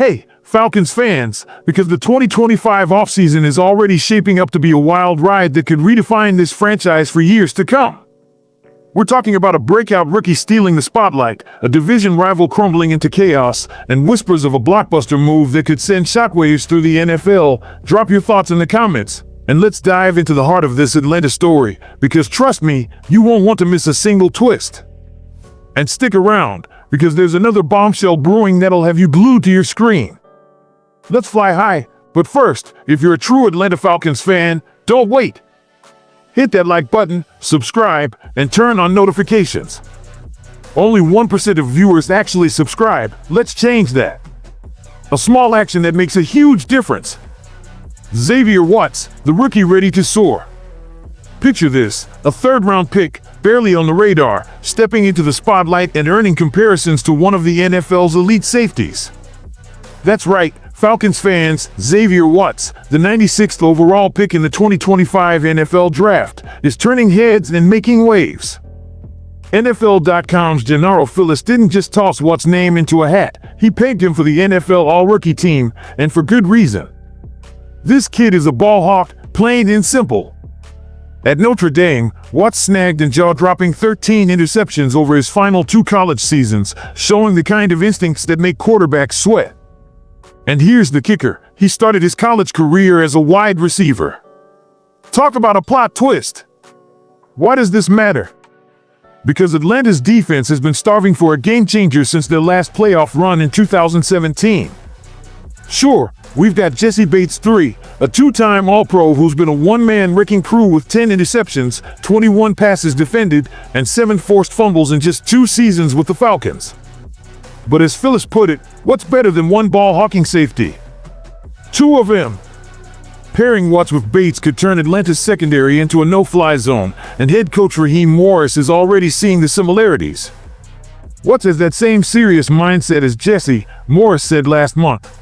Hey, Falcons fans, because the 2025 offseason is already shaping up to be a wild ride that could redefine this franchise for years to come. We're talking about a breakout rookie stealing the spotlight, a division rival crumbling into chaos, and whispers of a blockbuster move that could send shockwaves through the NFL. Drop your thoughts in the comments, and let's dive into the heart of this Atlanta story, because trust me, you won't want to miss a single twist. And stick around, because there's another bombshell brewing that'll have you glued to your screen. Let's fly high, but first, if you're a true Atlanta Falcons fan, don't wait. Hit that like button, subscribe, and turn on notifications. Only 1% of viewers actually subscribe. Let's change that. A small action that makes a huge difference. Xavier Watts, the rookie ready to soar. Picture this, a third-round pick, barely on the radar, stepping into the spotlight and earning comparisons to one of the NFL's elite safeties. That's right, Falcons fans, Xavier Watts, the 96th overall pick in the 2025 NFL Draft, is turning heads and making waves. NFL.com's Gennaro Phillips didn't just toss Watts' name into a hat, he pegged him for the NFL All-Rookie team, and for good reason. This kid is a ball hawk, plain and simple. At Notre Dame, Watts snagged and jaw-dropping 13 interceptions over his final 2 college seasons, showing the kind of instincts that make quarterbacks sweat. And here's the kicker, he started his college career as a wide receiver. Talk about a plot twist. Why does this matter? Because Atlanta's defense has been starving for a game-changer since their last playoff run in 2017. Sure, we've got Jessie Bates III, a 2-time All-Pro who's been a one-man wrecking crew with 10 interceptions, 21 passes defended, and 7 forced fumbles in just 2 seasons with the Falcons. But as Phillips put it, what's better than one ball-hawking safety? 2 of them. Pairing Watts with Bates could turn Atlanta's secondary into a no-fly zone, and head coach Raheem Morris is already seeing the similarities. Watts has that same serious mindset as Jessie, Morris said last month.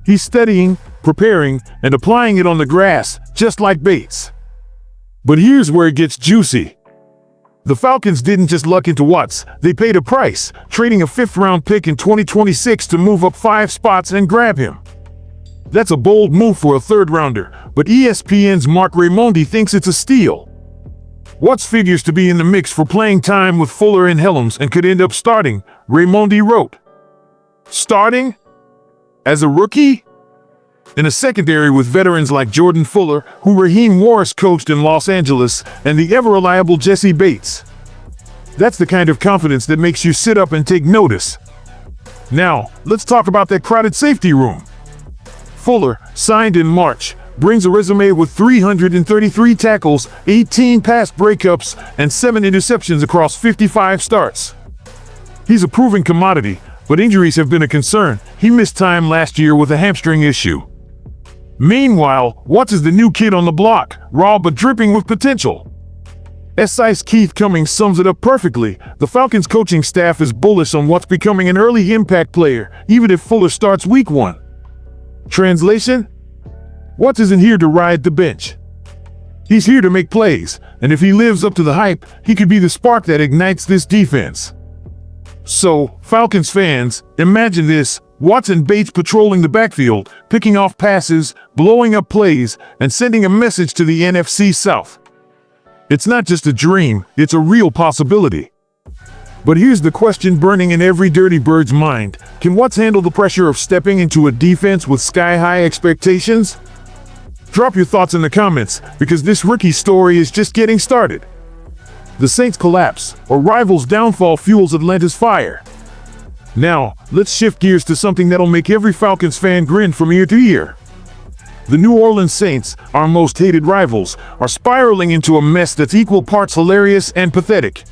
He's studying, preparing, and applying it on the grass, just like Bates. But here's where it gets juicy. The Falcons didn't just luck into Watts, they paid a price, trading a 5th-round pick in 2026 to move up 5 spots and grab him. That's a bold move for a 3rd-rounder, but ESPN's Mark Raimondi thinks it's a steal. Watts figures to be in the mix for playing time with Fuller and Helms and could end up starting, Raimondi wrote. Starting? As a rookie? In a secondary with veterans like Jordan Fuller, who Raheem Morris coached in Los Angeles, and the ever-reliable Jessie Bates. That's the kind of confidence that makes you sit up and take notice. Now, let's talk about that crowded safety room. Fuller, signed in March, brings a resume with 333 tackles, 18 pass breakups, and 7 interceptions across 55 starts. He's a proven commodity, but injuries have been a concern. He missed time last year with a hamstring issue. Meanwhile, Watts is the new kid on the block, raw but dripping with potential. SI's Keith Cummings sums it up perfectly. The Falcons coaching staff is bullish on Watts becoming an early impact player, even if Fuller starts week 1. Translation? Watts isn't here to ride the bench. He's here to make plays, and if he lives up to the hype, he could be the spark that ignites this defense. So, Falcons fans, imagine this, Watts and Bates patrolling the backfield, picking off passes, blowing up plays, and sending a message to the NFC South. It's not just a dream, it's a real possibility. But here's the question burning in every Dirty Bird's mind. Can Watts handle the pressure of stepping into a defense with sky-high expectations? Drop your thoughts in the comments, because this rookie story is just getting started. The Saints' collapse, or rivals' downfall fuels Atlanta's fire. Now, let's shift gears to something that'll make every Falcons fan grin from ear to ear. The New Orleans Saints, our most hated rivals, are spiraling into a mess that's equal parts hilarious and pathetic.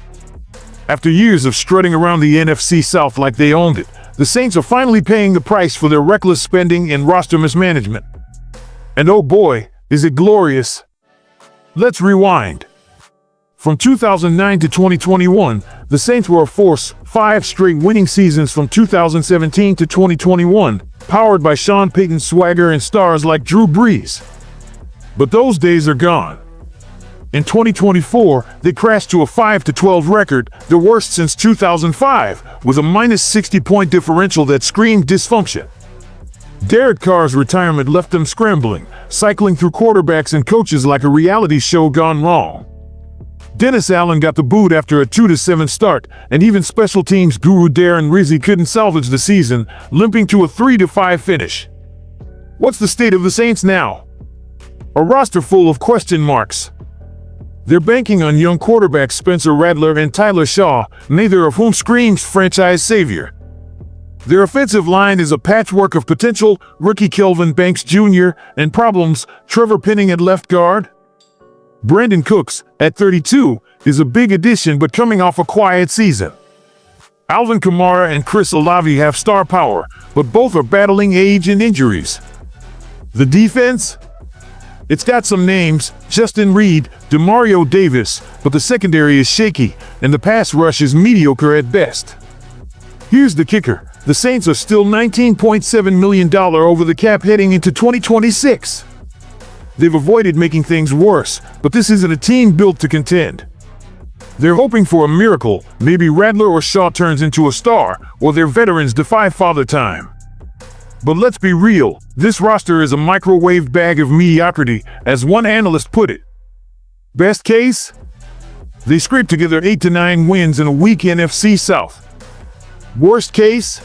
After years of strutting around the NFC South like they owned it, the Saints are finally paying the price for their reckless spending and roster mismanagement. And oh boy, is it glorious. Let's rewind. From 2009 to 2021, the Saints were a force, 5 straight winning seasons from 2017 to 2021, powered by Sean Payton's swagger and stars like Drew Brees. But those days are gone. In 2024, they crashed to a 5-12 record, the worst since 2005, with a -60-point differential that screamed dysfunction. Derek Carr's retirement left them scrambling, cycling through quarterbacks and coaches like a reality show gone wrong. Dennis Allen got the boot after a 2-7 start, and even special teams guru Darren Rizzi couldn't salvage the season, limping to a 3-5 finish. What's the state of the Saints now? A roster full of question marks. They're banking on young quarterbacks Spencer Rattler and Tyler Shaw, neither of whom screams franchise savior. Their offensive line is a patchwork of potential, rookie Kelvin Banks Jr., and problems, Trevor Penning at left guard. Brandon Cooks, at 32, is a big addition but coming off a quiet season. Alvin Kamara and Chris Olave have star power, but both are battling age and injuries. The defense? It's got some names, Justin Reed, Demario Davis, but the secondary is shaky, and the pass rush is mediocre at best. Here's the kicker. The Saints are still $19.7 million over the cap heading into 2026. They've avoided making things worse, but this isn't a team built to contend. They're hoping for a miracle, maybe Rattler or Shaw turns into a star, or their veterans defy father time. But let's be real, this roster is a microwave bag of mediocrity, as one analyst put it. Best case? They scrape together 8 to 9 wins in a weak NFC South. Worst case?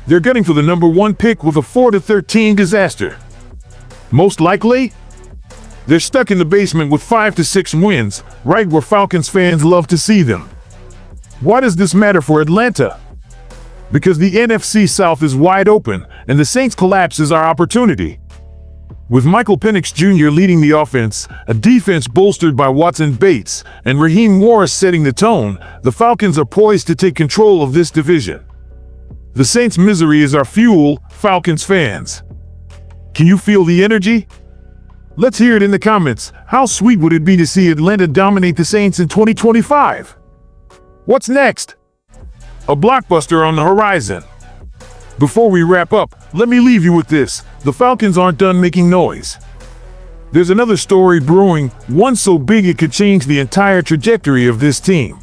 They're gunning for the number 1 pick with a 4-13 disaster. Most likely? They're stuck in the basement with 5 to 6 wins, right where Falcons fans love to see them. Why does this matter for Atlanta? Because the NFC South is wide open, and the Saints' collapse is our opportunity. With Michael Penix Jr. leading the offense, a defense bolstered by Watson Bates, and Raheem Morris setting the tone, the Falcons are poised to take control of this division. The Saints' misery is our fuel, Falcons fans. Can you feel the energy? Let's hear it in the comments. How sweet would it be to see Atlanta dominate the Saints in 2025? What's next? A blockbuster on the horizon. Before we wrap up, let me leave you with this. The Falcons aren't done making noise. There's another story brewing, one so big it could change the entire trajectory of this team.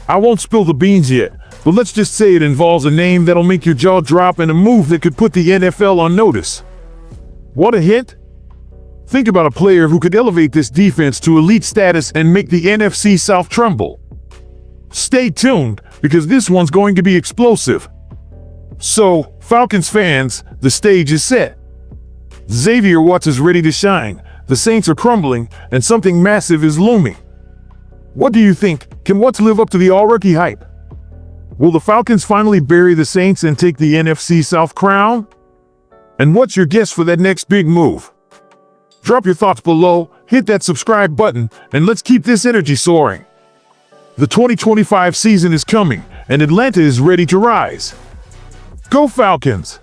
I won't spill the beans yet, but let's just say it involves a name that'll make your jaw drop and a move that could put the NFL on notice. Want a hint? Think about a player who could elevate this defense to elite status and make the NFC South tremble. Stay tuned, because this one's going to be explosive. So, Falcons fans, the stage is set. Xavier Watts is ready to shine, the Saints are crumbling, and something massive is looming. What do you think? Can Watts live up to the all-rookie hype? Will the Falcons finally bury the Saints and take the NFC South crown? And what's your guess for that next big move? Drop your thoughts below, hit that subscribe button, and let's keep this energy soaring. The 2025 season is coming, and Atlanta is ready to rise. Go Falcons!